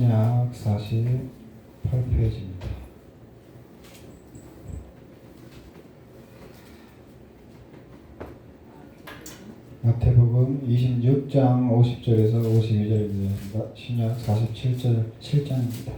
신약 48페이지입니다. 마태복음 26장 50절에서 52절입니다. 신약 47절 7장입니다.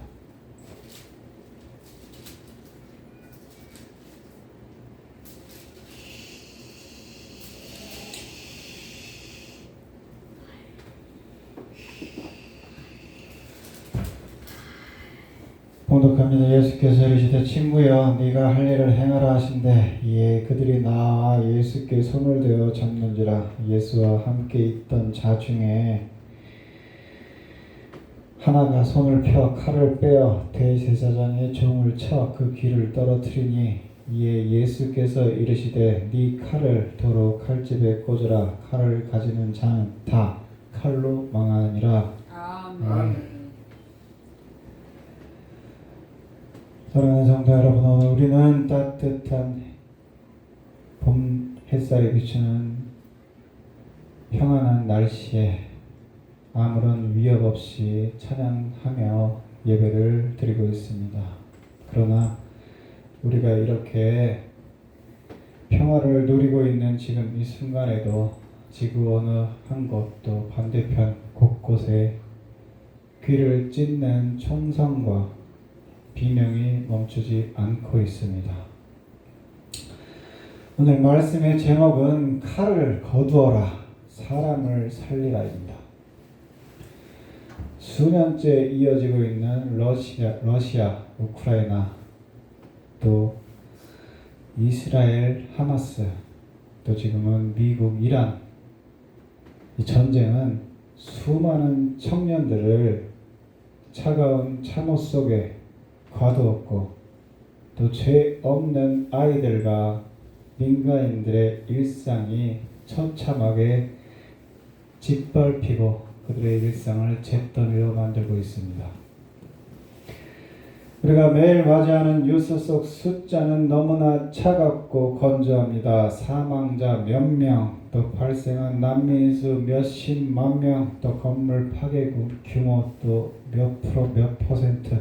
봉독합니다. 예수께서 이르시되 친구여 네가 할 일을 행하라 하신대 이에 그들이 나와 예수께 손을 대어 잡는지라. 예수와 함께 있던 자 중에 하나가 손을 펴 칼을 빼어 대제사장의 종을 쳐 그 귀를 떨어뜨리니 이에 예수께서 이르시되 네 칼을 도로 칼집에 꽂으라. 칼을 가지는 자는 다 칼로 망하니라. 아멘. 사랑하는 성도 여러분, 오늘 우리는 따뜻한 봄 햇살이 비추는 평안한 날씨에 아무런 위협 없이 찬양하며 예배를 드리고 있습니다. 그러나 우리가 이렇게 평화를 누리고 있는 지금 이 순간에도 지구 어느 한 곳 또 반대편 곳곳에 귀를 찢는 총성과 비명이 멈추지 않고 있습니다. 오늘 말씀의 제목은 칼을 거두어라 사람을 살리라입니다. 수년째 이어지고 있는 러시아, 우크라이나, 또 이스라엘, 하마스, 또 지금은 미국, 이란, 이 전쟁은 수많은 청년들을 차가운 참호 속에 가두었고 또 죄 없는 아이들과 민간인들의 일상이 처참하게 짓밟히고 그들의 일상을 잿더미로 만들고 있습니다. 우리가 매일 맞이하는 뉴스 속 숫자는 너무나 차갑고 건조합니다. 사망자 몇 명, 또 발생한 난민수 몇십만 명, 또 건물 파괴 규모 또 몇 프로, 몇 퍼센트.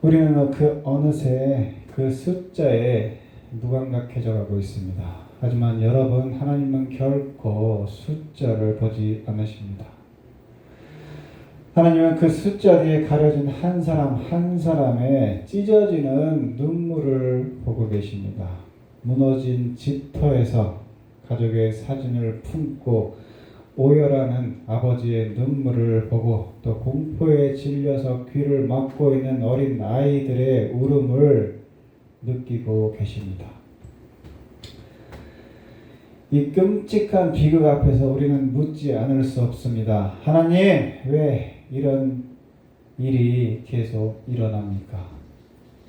우리는 어느새 그 숫자에 무감각해져 가고 있습니다. 하지만 여러분, 하나님은 결코 숫자를 보지 않으십니다. 하나님은 그 숫자 뒤에 가려진 한 사람 한 사람의 찢어지는 눈물을 보고 계십니다. 무너진 집터에서 가족의 사진을 품고 오열하는 아버지의 눈물을 보고 또 공포에 질려서 귀를 막고 있는 어린 아이들의 울음을 느끼고 계십니다. 이 끔찍한 비극 앞에서 우리는 묻지 않을 수 없습니다. 하나님, 왜 이런 일이 계속 일어납니까?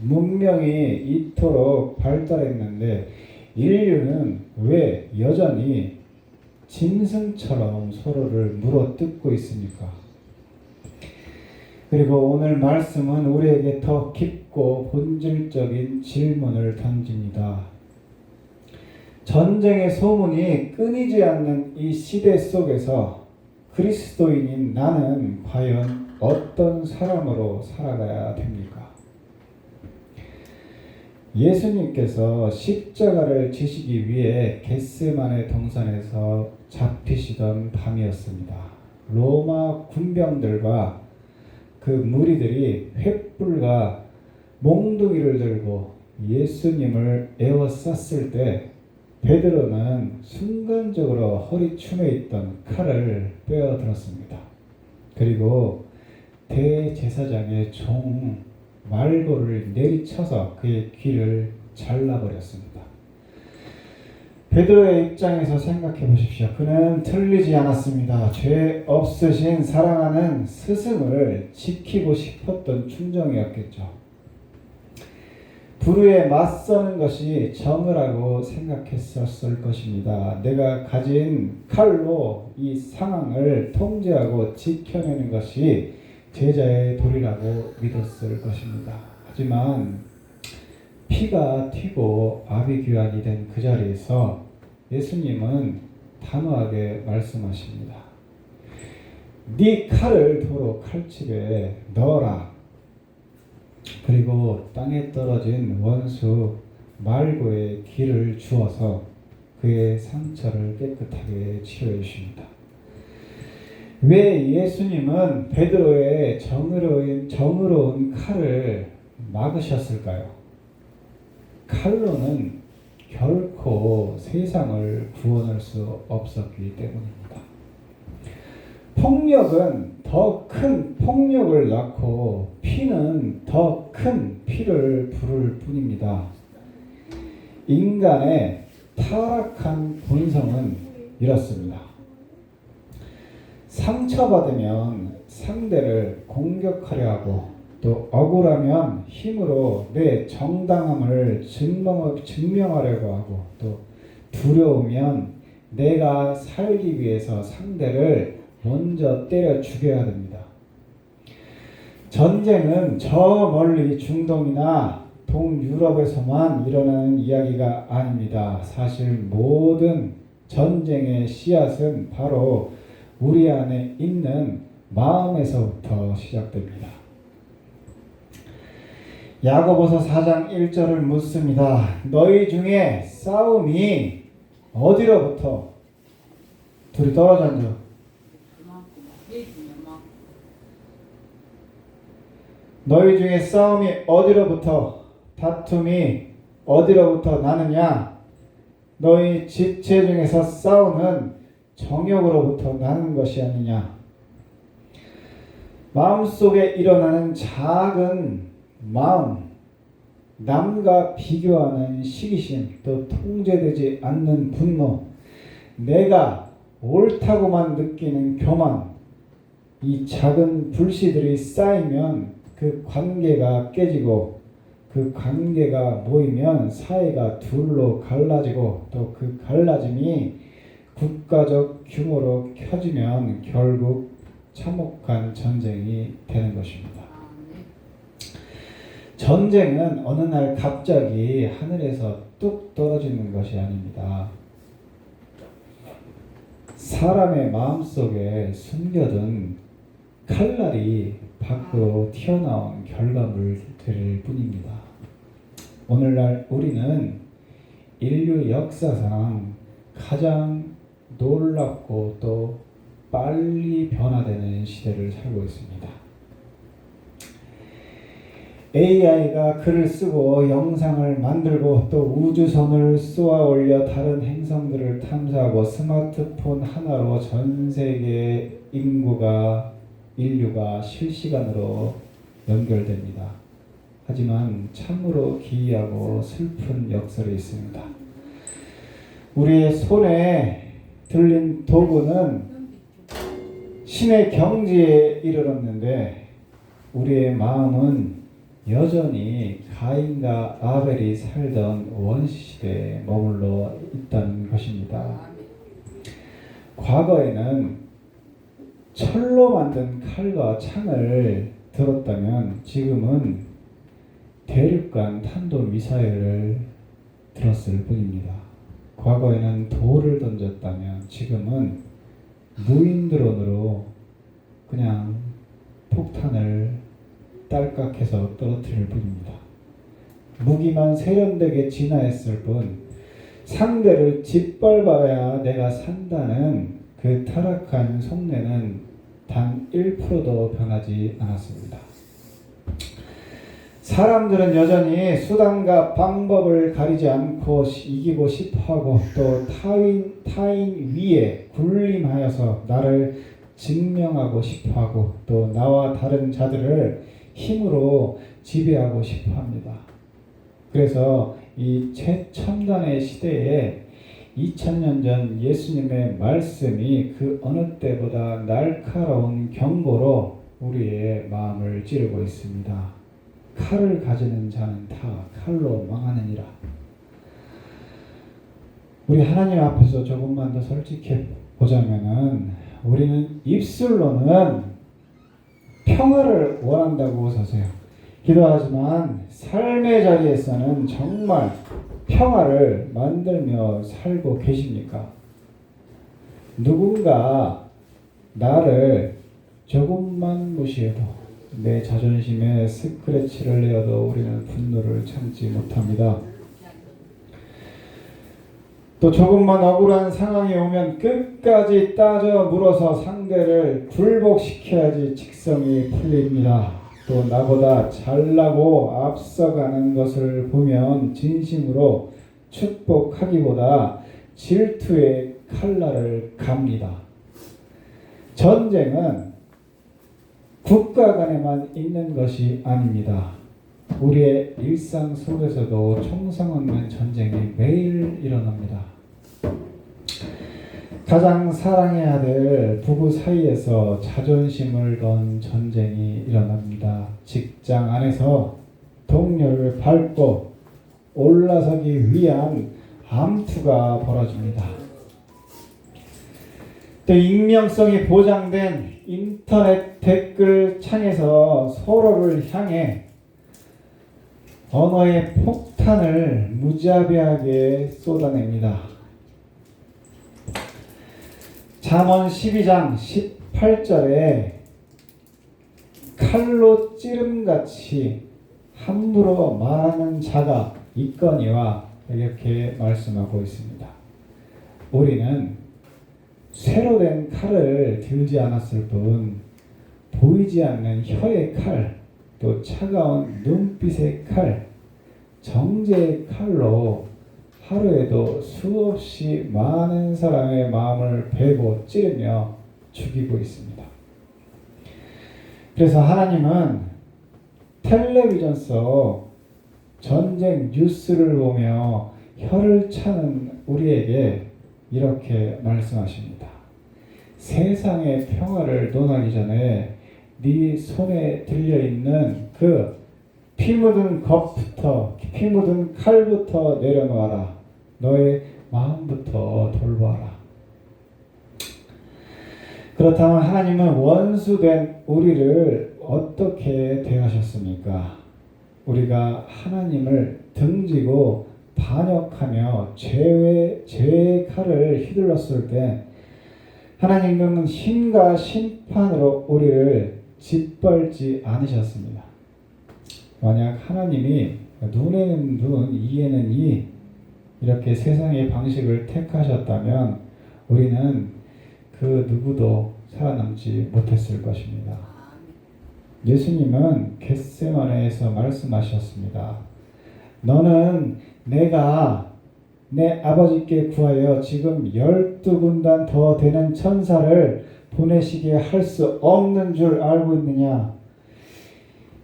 문명이 이토록 발달했는데 인류는 왜 여전히 짐승처럼 서로를 물어뜯고 있습니까? 그리고 오늘 말씀은 우리에게 더 깊고 본질적인 질문을 던집니다. 전쟁의 소문이 끊이지 않는 이 시대 속에서 그리스도인인 나는 과연 어떤 사람으로 살아가야 됩니까? 예수님께서 십자가를 지시기 위해 겟세마네 동산에서 잡히시던 밤이었습니다. 로마 군병들과 그 무리들이 횃불과 몽둥이를 들고 예수님을 에워쌌을 때 베드로는 순간적으로 허리춤에 있던 칼을 빼어들었습니다. 그리고 대제사장의 종 말고를 내리쳐서 그의 귀를 잘라버렸습니다. 베드로의 입장에서 생각해 보십시오. 그는 틀리지 않았습니다. 죄 없으신 사랑하는 스승을 지키고 싶었던 충정이었겠죠. 불의에 맞서는 것이 정의라고 생각했었을 것입니다. 내가 가진 칼로 이 상황을 통제하고 지켜내는 것이 제자의 도리라고 믿었을 것입니다. 하지만 피가 튀고 아비규환이 된 그 자리에서 예수님은 단호하게 말씀하십니다. 네 칼을 도로 칼집에 넣어라. 그리고 땅에 떨어진 원수 말고의 기를 주어서 그의 상처를 깨끗하게 치료해 주십니다. 왜 예수님은 베드로의 정의로운 칼을 막으셨을까요? 칼로는 결코 세상을 구원할 수 없었기 때문입니다. 폭력은 더 큰 폭력을 낳고 피는 더 큰 피를 부를 뿐입니다. 인간의 타락한 본성은 이렇습니다. 상처받으면 상대를 공격하려 하고 또 억울하면 힘으로 내 정당함을 증명하려고 하고 또 두려우면 내가 살기 위해서 상대를 먼저 때려 죽여야 됩니다. 전쟁은 저 멀리 중동이나 동유럽에서만 일어나는 이야기가 아닙니다. 사실 모든 전쟁의 씨앗은 바로 우리 안에 있는 마음에서부터 시작됩니다. 야고보서 4장 1절을 묻습니다. 너희 중에 싸움이 어디로부터? 둘이 떨어져 앉아. 너희 중에 싸움이 어디로부터, 다툼이 어디로부터 나느냐? 너희 지체 중에서 싸우는 정욕으로부터 나는 것이 아니냐? 마음속에 일어나는 작은 마음, 남과 비교하는 시기심, 또 통제되지 않는 분노, 내가 옳다고만 느끼는 교만, 이 작은 불씨들이 쌓이면 그 관계가 깨지고 그 관계가 모이면 사회가 둘로 갈라지고 또 그 갈라짐이 국가적 규모로 켜지면 결국 참혹한 전쟁이 되는 것입니다. 전쟁은 어느 날 갑자기 하늘에서 뚝 떨어지는 것이 아닙니다. 사람의 마음속에 숨겨둔 칼날이 밖으로 튀어나온 결과물들일 뿐입니다. 오늘날 우리는 인류 역사상 가장 놀랍고 또 빨리 변화되는 시대를 살고 있습니다. AI가 글을 쓰고 영상을 만들고 또 우주선을 쏘아 올려 다른 행성들을 탐사하고 스마트폰 하나로 전 세계 인류가 실시간으로 연결됩니다. 하지만 참으로 기이하고 슬픈 역설이 있습니다. 우리의 손에 들린 도구는 신의 경지에 이르렀는데 우리의 마음은 여전히 가인과 아벨이 살던 원시시대에 머물러 있다는 것입니다. 과거에는 철로 만든 칼과 창을 들었다면 지금은 대륙간 탄도미사일을 들었을 뿐입니다. 과거에는 돌을 던졌다면 지금은 무인 드론으로 그냥 폭탄을 딸깍해서 떨어뜨릴 뿐입니다. 무기만 세련되게 진화했을 뿐 상대를 짓밟아야 내가 산다는 그 타락한 속내는 단 1%도 변하지 않았습니다. 사람들은 여전히 수단과 방법을 가리지 않고 이기고 싶어하고 또 타인 위에 군림하여서 나를 증명하고 싶어하고 또 나와 다른 자들을 힘으로 지배하고 싶어합니다. 그래서 이 최첨단의 시대에 2000년 전 예수님의 말씀이 그 어느 때보다 날카로운 경고로 우리의 마음을 찌르고 있습니다. 칼을 가지는 자는 다 칼로 망하느니라. 우리 하나님 앞에서 조금만 더 솔직해 보자면은 우리는 입술로는 평화를 원한다고 웃으세요. 기도하지만 삶의 자리에서는 정말 평화를 만들며 살고 계십니까? 누군가 나를 조금만 무시해도 내 자존심에 스크래치를 내어도 우리는 분노를 참지 못합니다. 또 조금만 억울한 상황이 오면 끝까지 따져 물어서 상대를 굴복시켜야지 직성이 풀립니다. 또 나보다 잘나고 앞서가는 것을 보면 진심으로 축복하기보다 질투의 칼날을 갑니다. 전쟁은 국가 간에만 있는 것이 아닙니다. 우리의 일상 속에서도 총성 없는 전쟁이 매일 일어납니다. 가장 사랑해야 될 부부 사이에서 자존심을 건 전쟁이 일어납니다. 직장 안에서 동료를 밟고 올라서기 위한 암투가 벌어집니다. 또 익명성이 보장된 인터넷 댓글 창에서 서로를 향해 언어의 폭탄을 무자비하게 쏟아냅니다. 잠언 12장 18절에 칼로 찌름같이 함부로 말하는 자가 있거니와 이렇게 말씀하고 있습니다. 우리는 쇠로 된 칼을 들지 않았을 뿐 보이지 않는 혀의 칼, 또 차가운 눈빛의 칼, 정죄의 칼로 하루에도 수없이 많은 사람의 마음을 베고 찌르며 죽이고 있습니다. 그래서 하나님은 텔레비전 속 전쟁 뉴스를 보며 혀를 차는 우리에게 이렇게 말씀하십니다. 세상의 평화를 논하기 전에 네 손에 들려있는 그 피 묻은 겁부터, 피 묻은 칼부터 내려놓아라. 너의 마음부터 돌보아라. 그렇다면 하나님은 원수된 우리를 어떻게 대하셨습니까? 우리가 하나님을 등지고 반역하며 죄의 칼을 휘둘렀을 때 하나님은 힘과 심판으로 우리를 짓밟지 않으셨습니다. 만약 하나님이 눈에는 눈, 이에는 이 이렇게 세상의 방식을 택하셨다면 우리는 그 누구도 살아남지 못했을 것입니다. 예수님은 겟세마네에서 말씀하셨습니다. 너는 내가 내 아버지께 구하여 지금 12군단 더 되는 천사를 보내시게 할 수 없는 줄 알고 있느냐?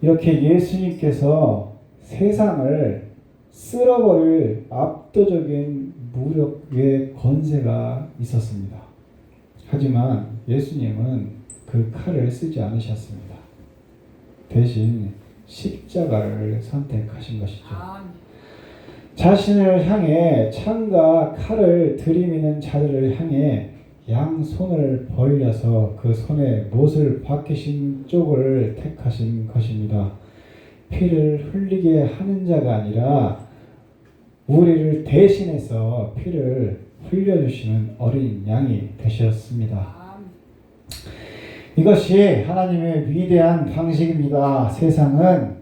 이렇게 예수님께서 세상을 쓸어버릴 압도적인 무력의 권세가 있었습니다. 하지만 예수님은 그 칼을 쓰지 않으셨습니다. 대신 십자가를 선택하신 것이죠. 자신을 향해 창과 칼을 들이미는 자들을 향해 양손을 벌려서 그 손에 못을 박히신 쪽을 택하신 것입니다. 피를 흘리게 하는 자가 아니라 우리를 대신해서 피를 흘려주시는 어린 양이 되셨습니다. 이것이 하나님의 위대한 방식입니다. 세상은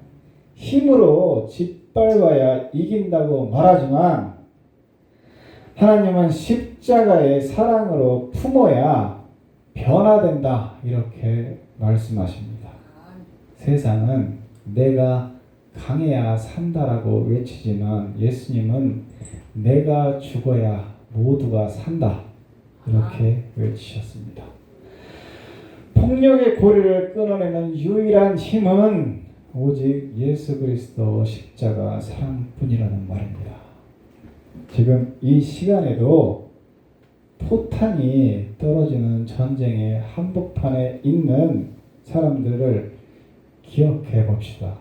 힘으로 짓밟아야 이긴다고 말하지만 하나님은 십자가의 사랑으로 품어야 변화된다 이렇게 말씀하십니다. 세상은 내가 강해야 산다라고 외치지만 예수님은 내가 죽어야 모두가 산다 이렇게 외치셨습니다. 폭력의 고리를 끊어내는 유일한 힘은 오직 예수 그리스도 십자가 사랑뿐이라는 말입니다. 지금 이 시간에도 포탄이 떨어지는 전쟁의 한복판에 있는 사람들을 기억해 봅시다.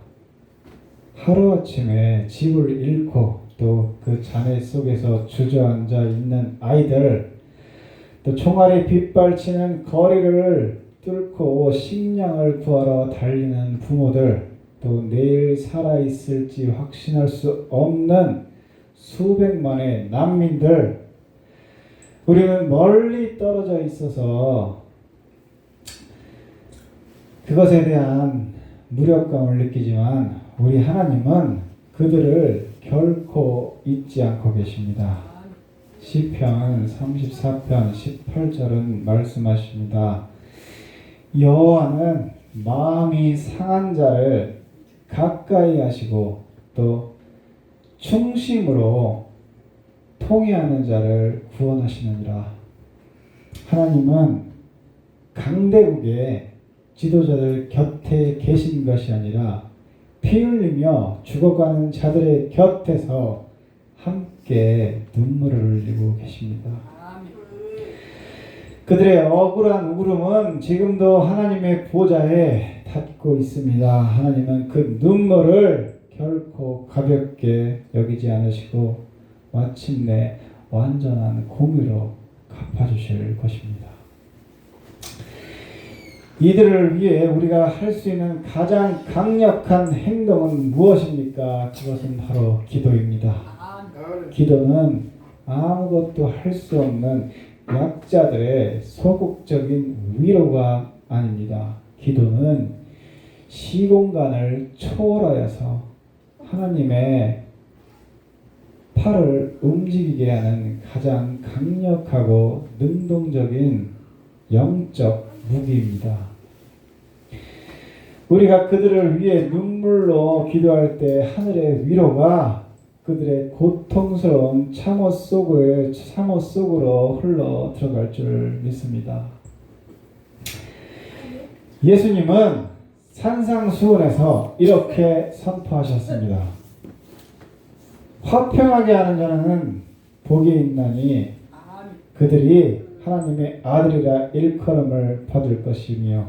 하루아침에 집을 잃고 또 그 잔해 속에서 주저앉아 있는 아이들, 또 총알이 빗발치는 거리를 뚫고 식량을 구하러 달리는 부모들, 또 내일 살아있을지 확신할 수 없는 수백만의 난민들, 우리는 멀리 떨어져 있어서 그것에 대한 무력감을 느끼지만 우리 하나님은 그들을 결코 잊지 않고 계십니다. 시편 34편 18절은 말씀하십니다. 여호와는 마음이 상한 자를 가까이 하시고 또 충심으로 통회하는 자를 구원하시느니라. 하나님은 강대국의 지도자들 곁에 계신 것이 아니라 피 흘리며 죽어가는 자들의 곁에서 함께 눈물을 흘리고 계십니다. 그들의 억울한 울음은 지금도 하나님의 보좌에 닿고 있습니다. 하나님은 그 눈물을 결코 가볍게 여기지 않으시고 마침내 완전한 공의로 갚아주실 것입니다. 이들을 위해 우리가 할 수 있는 가장 강력한 행동은 무엇입니까? 그것은 바로 기도입니다. 기도는 아무것도 할 수 없는 약자들의 소극적인 위로가 아닙니다. 기도는 시공간을 초월하여서 하나님의 팔을 움직이게 하는 가장 강력하고 능동적인 영적 무기입니다. 우리가 그들을 위해 눈물로 기도할 때 하늘의 위로가 그들의 고통스러운 참호 속으로 흘러 들어갈 줄 믿습니다. 예수님은 산상수훈에서 이렇게 선포하셨습니다. 화평하게 하는 자는 복이 있나니 그들이 하나님의 아들이라 일컬음을 받을 것이며,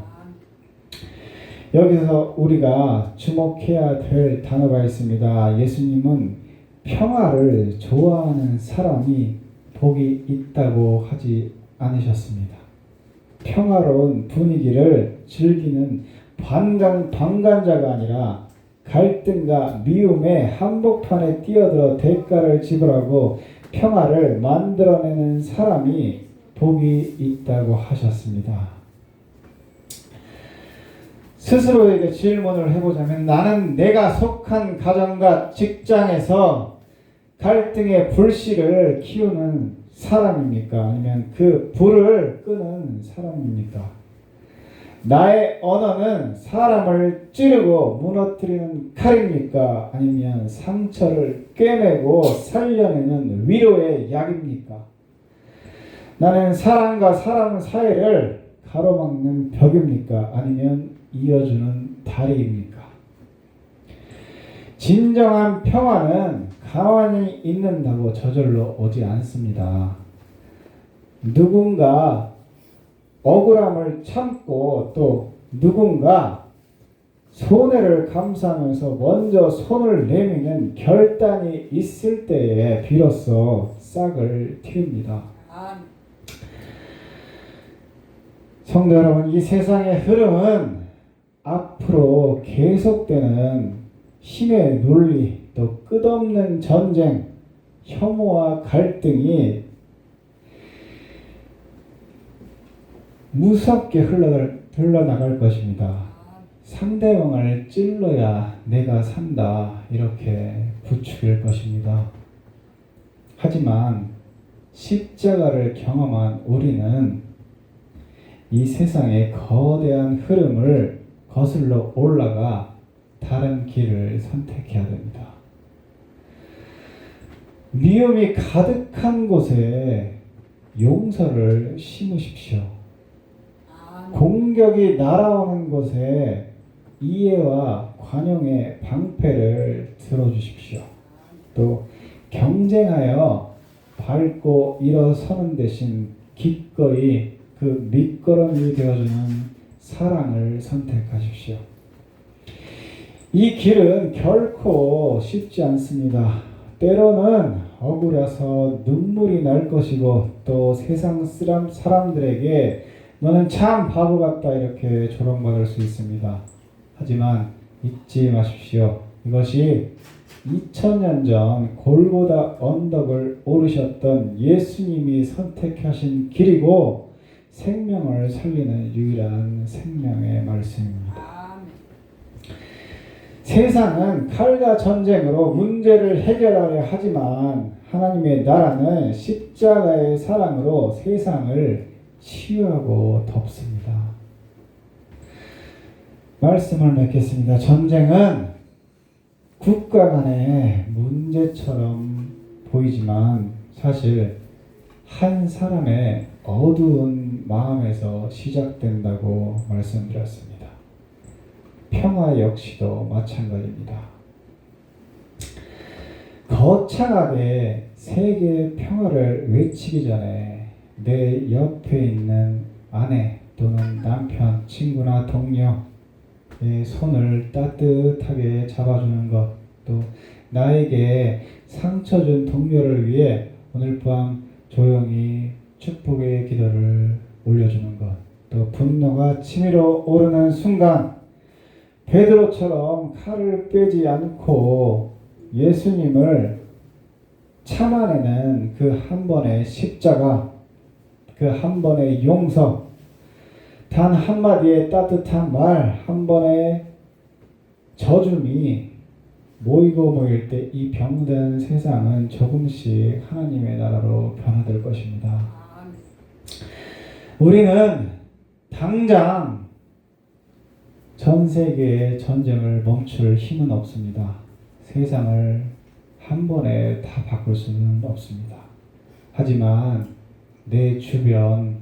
여기서 우리가 주목해야 될 단어가 있습니다. 예수님은 평화를 좋아하는 사람이 복이 있다고 하지 않으셨습니다. 평화로운 분위기를 즐기는 방관자가 아니라 갈등과 미움의 한복판에 뛰어들어 대가를 지불하고 평화를 만들어내는 사람이 복이 있다고 하셨습니다. 스스로에게 질문을 해보자면, 나는 내가 속한 가정과 직장에서 갈등의 불씨를 키우는 사람입니까? 아니면 그 불을 끄는 사람입니까? 나의 언어는 사람을 찌르고 무너뜨리는 칼입니까? 아니면 상처를 꿰매고 살려내는 위로의 약입니까? 나는 사람과 사람 사이를 가로막는 벽입니까? 아니면 이어주는 다리입니까? 진정한 평화는 가만히 있는다고 저절로 오지 않습니다. 누군가 억울함을 참고 또 누군가 손해를 감수하면서 먼저 손을 내미는 결단이 있을 때에 비로소 싹을 틔웁니다. 성도 여러분, 이 세상의 흐름은 앞으로 계속되는 힘의 논리, 또 끝없는 전쟁, 혐오와 갈등이 무섭게 흘러나갈 것입니다. 상대방을 찔러야 내가 산다, 이렇게 부추길 것입니다. 하지만 십자가를 경험한 우리는 이 세상의 거대한 흐름을 거슬러 올라가 다른 길을 선택해야 됩니다. 미움이 가득한 곳에 용서를 심으십시오. 공격이 날아오는 곳에 이해와 관용의 방패를 들어주십시오. 또 경쟁하여 밟고 일어서는 대신 기꺼이 그 밑거름이 되어주는 사랑을 선택하십시오. 이 길은 결코 쉽지 않습니다. 때로는 억울해서 눈물이 날 것이고, 또 세상 사람들에게 너는 참 바보 같다, 이렇게 조롱받을 수 있습니다. 하지만 잊지 마십시오. 이것이 2000년 전 골고다 언덕을 오르셨던 예수님이 선택하신 길이고, 생명을 살리는 유일한 생명의 말씀입니다. 아멘. 세상은 칼과 전쟁으로 문제를 해결하려 하지만 하나님의 나라는 십자가의 사랑으로 세상을 치유하고 덮습니다. 말씀을 맺겠습니다. 전쟁은 국가 간의 문제처럼 보이지만 사실 한 사람의 어두운 마음에서 시작된다고 말씀드렸습니다. 평화 역시도 마찬가지입니다. 거창하게 세계 평화를 외치기 전에 내 옆에 있는 아내 또는 남편, 친구나 동료의 손을 따뜻하게 잡아주는 것, 또 나에게 상처 준 동료를 위해 오늘 밤 조용히 축복의 기도를 올려주는 것, 또 분노가 치밀어 오르는 순간 베드로처럼 칼을 빼지 않고 예수님을 참아내는 그 한 번의 십자가, 그 한 번의 용서, 단 한마디의 따뜻한 말, 한 번의 져줌이 모이고 모일 때 이 병든 세상은 조금씩 하나님의 나라로 변화될 것입니다. 우리는 당장 전 세계의 전쟁을 멈출 힘은 없습니다. 세상을 한 번에 다 바꿀 수는 없습니다. 하지만 내 주변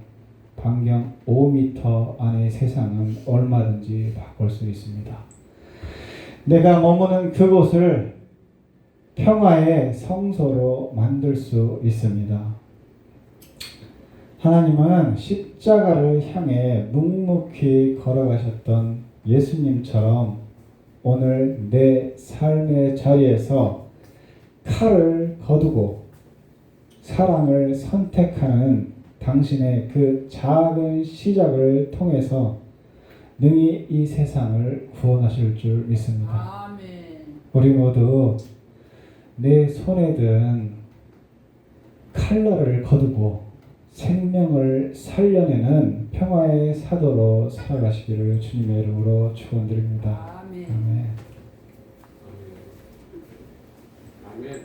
반경 5m 안의 세상은 얼마든지 바꿀 수 있습니다. 내가 머무는 그곳을 평화의 성소로 만들 수 있습니다. 하나님은 십자가를 향해 묵묵히 걸어가셨던 예수님처럼 오늘 내 삶의 자리에서 칼을 거두고 사랑을 선택하는 당신의 그 작은 시작을 통해서 능히 이 세상을 구원하실 줄 믿습니다. 아멘. 우리 모두 내 손에 든 칼날을 거두고 생명을 살려내는 평화의 사도로 살아가시기를 주님의 이름으로 축원드립니다. 아멘. 아멘.